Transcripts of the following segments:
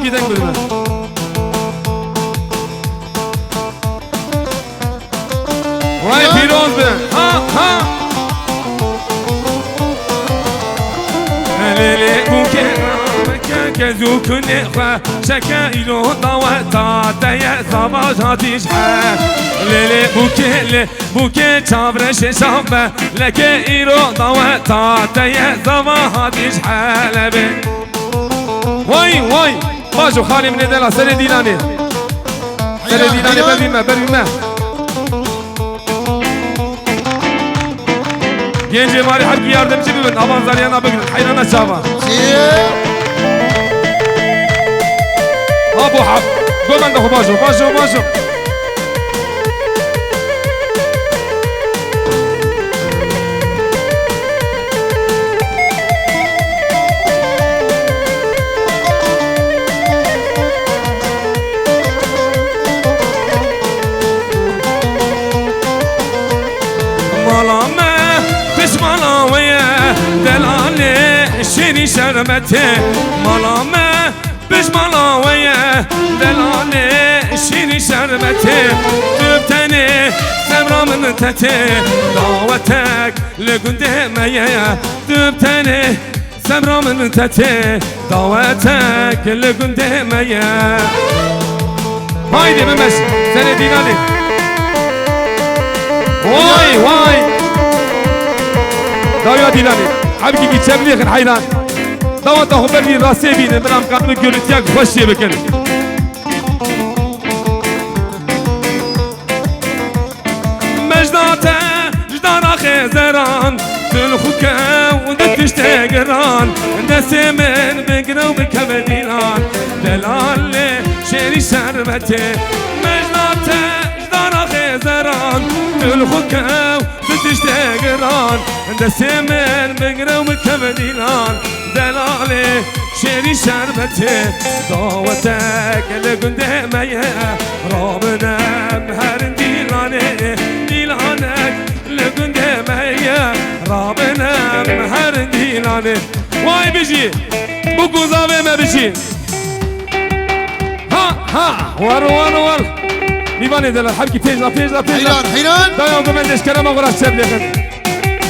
gidek bölüme. Vay piroz be. Ha ha. Lele buke كذوك نخا شكايلو ضوتا تايا صباجاتيش ليلي بوكي تشابرش شابه لكايلو ضوتا تايا صباجاتيش حالبي واي واي باجو خالي من دلا سري ديلاني بريمه genci var hep yardımcı bir aman zaryana bugün hayrana çava ابو حب قوم عندك باجو شيري شربتي ملامه بش ملاويه دلالي شيري شربتي تبتني سمرا من تتي دعوتك لقدامي تبتني سمرا من تتي دعوتك لقدامي هايدي بمش سنة دينالي واي داويا دينالي حبكي geçebilir خن حيران دوت خبرني راسي بيني منام قدم جورتياك خوشي بكن مجداته جدارا خزران تلخوكا ودتشتاقران دسمن بقرا وبكبدينان دلالي شيري شربتي مجداته جدارا خزران تلخوكا تشتاقران دسمن بقرا ومكبدينان دلالي شيري شربتي دعوتك لقدامي رابنا بهر ديلانك لقدامي رابنا بهر ديلاني واي بيجي بوكو زاوي ما بيجي ها ور Divane deler, halbuki pejla Hayran Dayan da ben de işkereme uğraşacağım yakın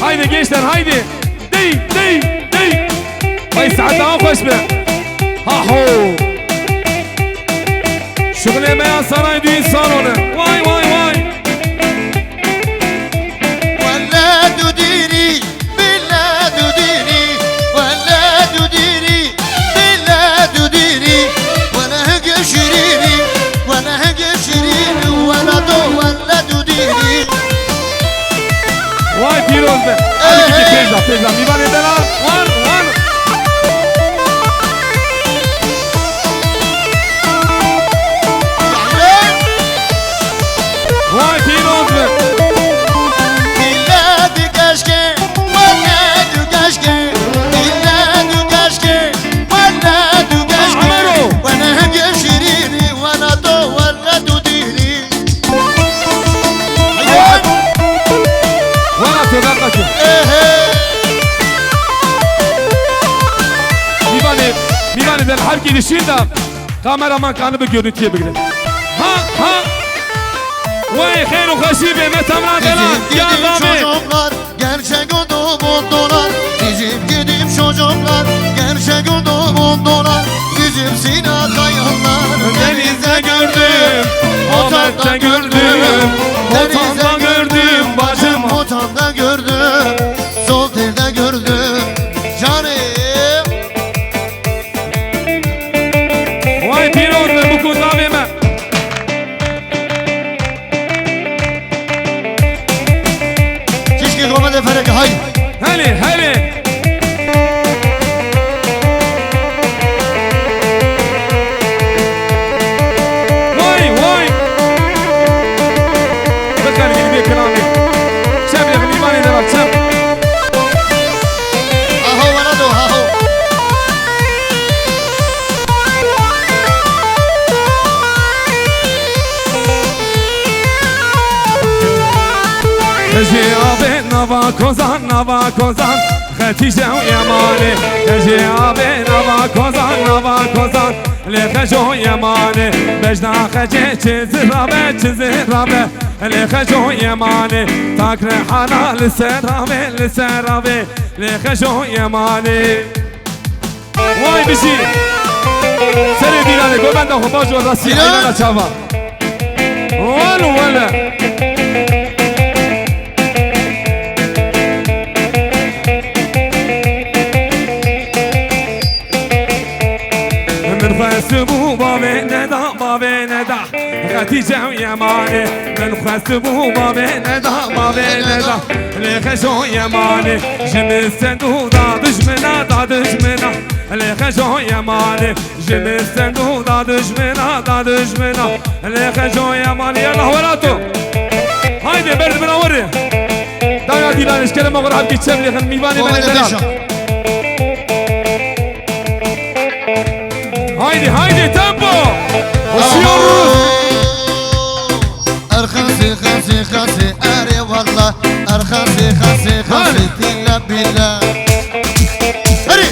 Haydi gençler haydi Dey Bay saat daha hoş be Ha ho Şugul yemeyen saray düğün salonu Vay Valla dudiri Billa dudiri Valla dudiri Billa dudiri Valla geçirini Valla geçirini Valla do valla dudiri Vay piroz be Halbuki pejla Divane deler Var Vay piroz be Billa du kaşke Valla du kaşke Billa du kaşke Valla du kaşke Valla geçirini Valla do valla dudiri Valla tezat kaçın Divane deler halbuki dişin de Kameraman kanı bir görüntüye bilir Ha Vay خير وخشيبه متمنا دلان ya Bizim çocuklar gerçek olduğundalar Bizim gidip çocuklar gerçek olduğundalar Bizim Sina kayanlar Denizde gördüm Otakta gördüm Otanda gördüm bacım Otanda gördüm Zolter'de gördüm Canım Vay piroz ve bu kundavime Keşke koma deferek haydi Heli Vay Bakar gibi bir kılavni Şem yakın iman eder şem Aho bana do aho Kejiabe nava kozan Hatice u yamane Kejiabe nava kozan لخجو يماني بجنا خجي تزرابه تزرابه لخجو يماني تاكر حانا لسرابه لسرابه لخجو يماني واي بشي سري ديلاني قول بنده خباج والرسي عينانا شافا ولو ولا من خسبو بابي ندا بابي ندا خديجة ويماني من خسبو بابي ندا بابي ندا لخشو يماني جمستندو دا دجمنا دا دجمنا لخشو يماني جمستندو دا دجمنا دا دجمنا لخشو يماني يلا وراتو هايدي برد منوري دايا ديلان اشكال مغرب حبكي تشبلي خل ميباني من الدلال هايدي هايدي تامبو وسيوروس ارخصي خصي خصي اري والله ارخصي خصي خصي تلا بالله اري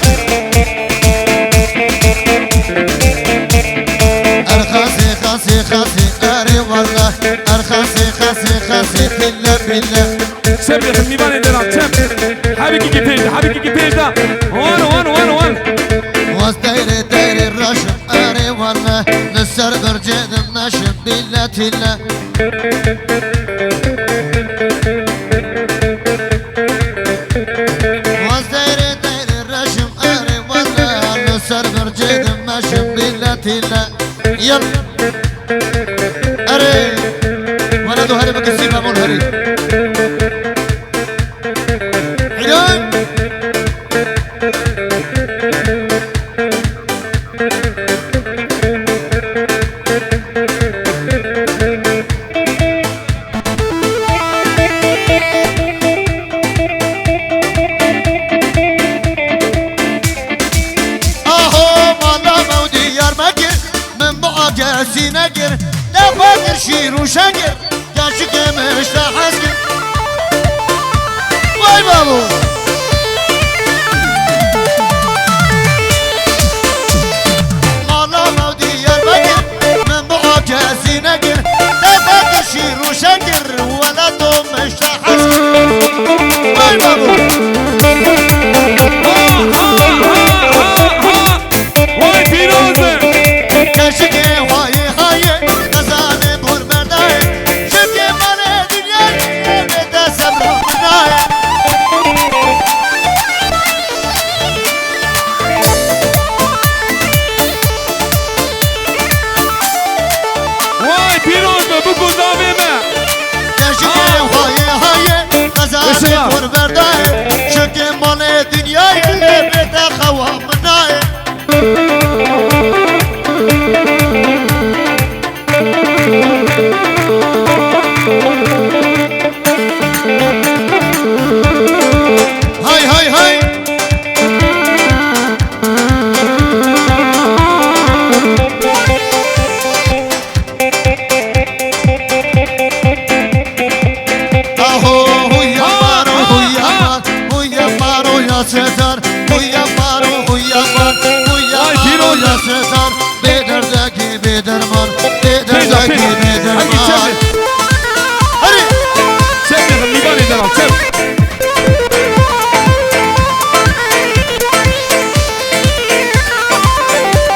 ارخصي خصي خصي اري والله ارخصي خصي خصي تلا بالله شبلي خل ميباني دلال شب حبيكي كيبيدا حبيكي كيبيدا وان واستيري تيري الرشم اري والله للسر برجد النشم بالله تلا واستيري تيري الرشم اري والله للسر برجد النشم بالله تلا يلا اري ولدو هري بكسيبها مول هري عيون سيناقر لا فاكر شير وشاقر جاشك مش حاسكر واي بابو مالا مودي يا بكر من بعاك سيناقر لا فاكر شير وشاقر ولا دوم مش حاسكر واي بابو واي فيروزة كاشك شكي مال دنياي بيت خوا مناي هاي هاي هاي ستار ويا فارو ويا فار ويا فارو يا ستار بدر زكي بدر مان بدر زكي بدر مان هري شب اللي بالي دلال شب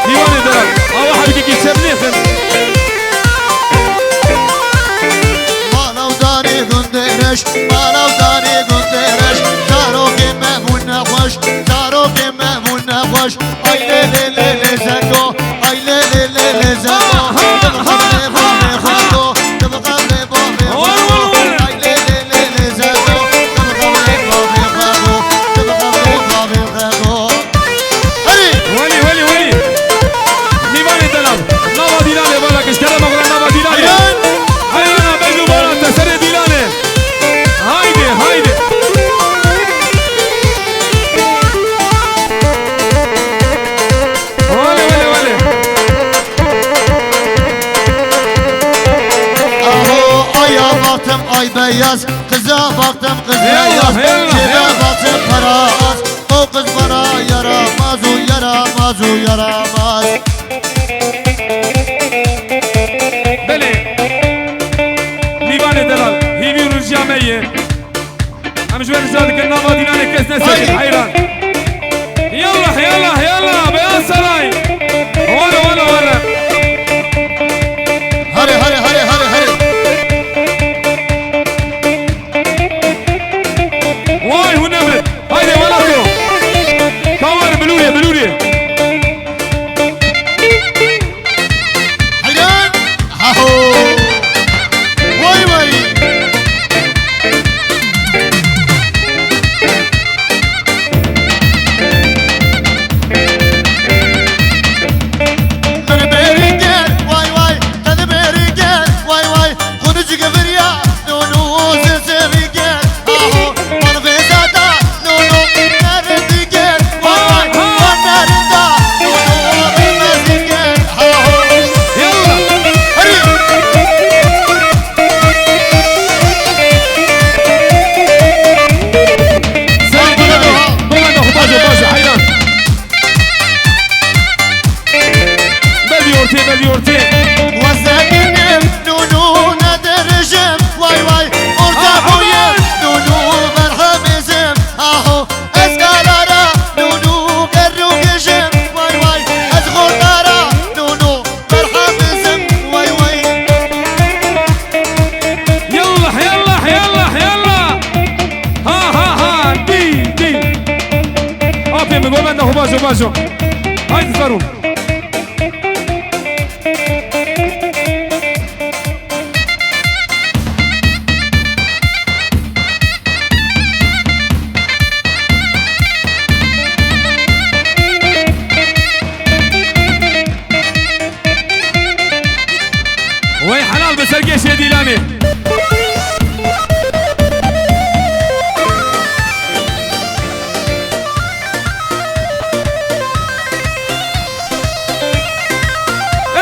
ديواني دلال أول حد يجي شب ليخن ما لو داري قندرش ما لو داري قندرش دارو كم نخوش دارو که مهمون نخوش آی لی لی لی زنگو آی لی لی لی زنگو دبقم لی بابی خانگو دبقم لی بابی خانگو آی لی لی لی زنگو دبقم لی بابی خانگو دبقم لی بابی خانگو هری ولی دیوانی دلم نوا دیلانه بالا کشکره مغرا نوا دیلانه هایانا بجو بالا تسر دیلانه هایده ay beyaz kıza baktım kız beyaz kime baktım para az o kız bana yaramaz o yaramaz o yaramaz رجال كنا غادي لنا كاس نسيت حيران يلا يلا يلا بيان سراي ولا هري هري هري هري هري واي هو نبت هايدي ولاتو كور بلوري حيران هاهو واي واي باجو هاي تزارو وي حلال بسرقيش يا ديلاني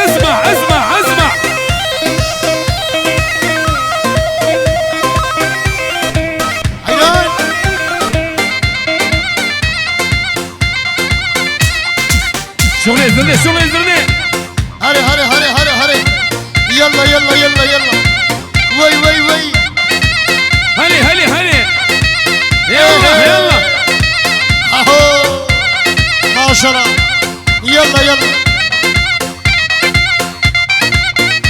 اسمع حيران شغلي زرني هري هري هري هري هري يلا يلا يلا يلا وي وي وي هلي يلا اهو ما شاء الله يلا يلا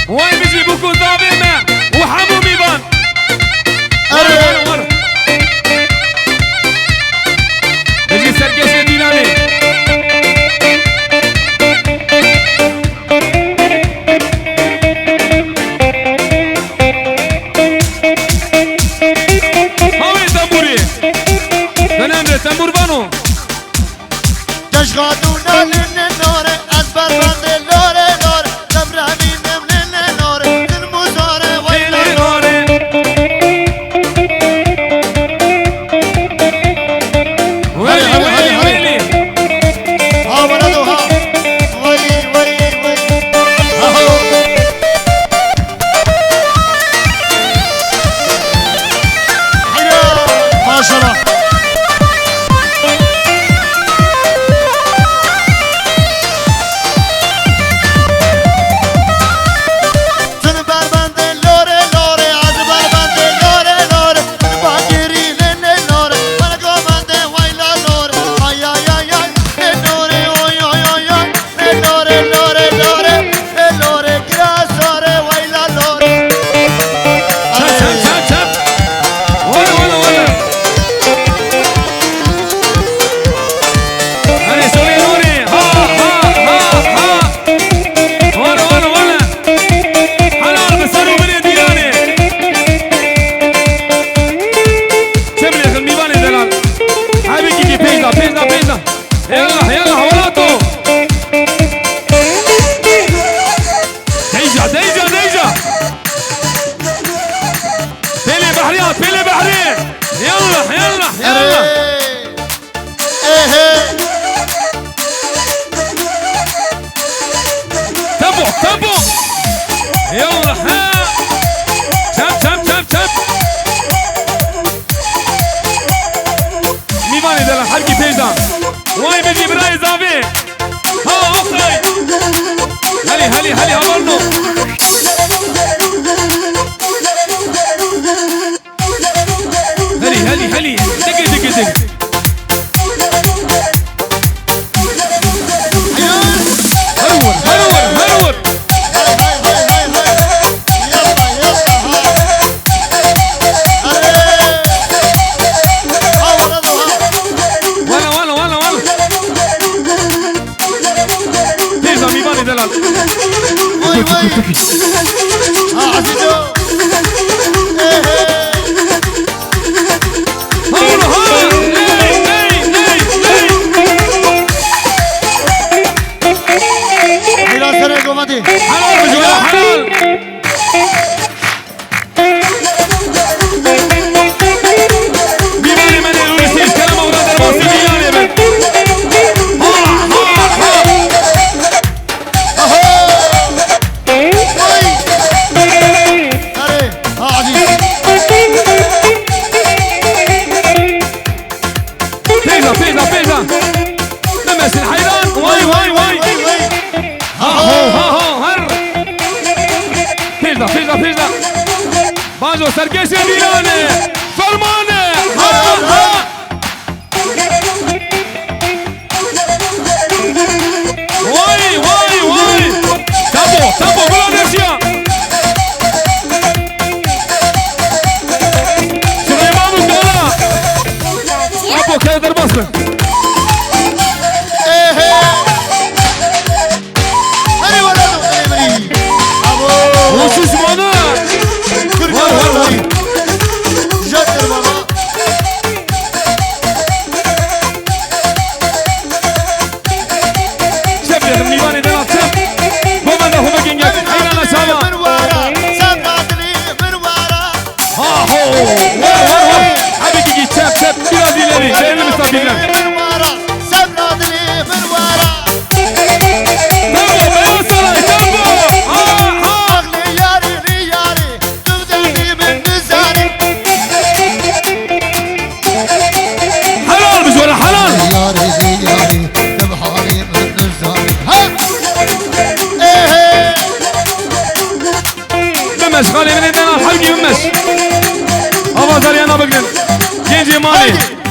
وين بيجيبوكوا ضابنا وحمو ميبان ورا بيجي سرقيش يا ديلاني هاوي تنبوري تنمر تنبور بانو تشغلونا للنور أكبر بند اللور تبرهمين من النور المزار ويلي ها ولدو ها وي اهو ما شاء الله يلا حوالاتو ديجا بيلي بحريات يلا تبو يلا ها شاب ميباني دلال حركي تيزان واي بيجي براي زافي ها اخري هلي هبرنو هلي تيجي هرور هرور هرور دلال وي وي عزيزو حلال سنة قومتي حلال بجوال حلال بيبالي من الورسيس كلام أولاد الموسي بيالي بنت باجو سرقش بيلاني فرمانه واي واي واي تابو بلادشيا سليمان وقالا ابو كيدر بصر وش اسمه جدر بابا شوف يا الميواني ده شوف هو ده هو بقينجك اين انا شاما من ورا سبقني من ورا ها هو حبيبي شوف بلادي لي زين المستقبل من ورا سبقني من ورا تابو يا صلاح تابو اغلي ياري ياري تغدني من نزاري حلال بجوله حلال ياري تبحاني من نزاري ايه ممش خالي من عندنا الحلقي ممش ابو زريانا بقلن جنجي مالي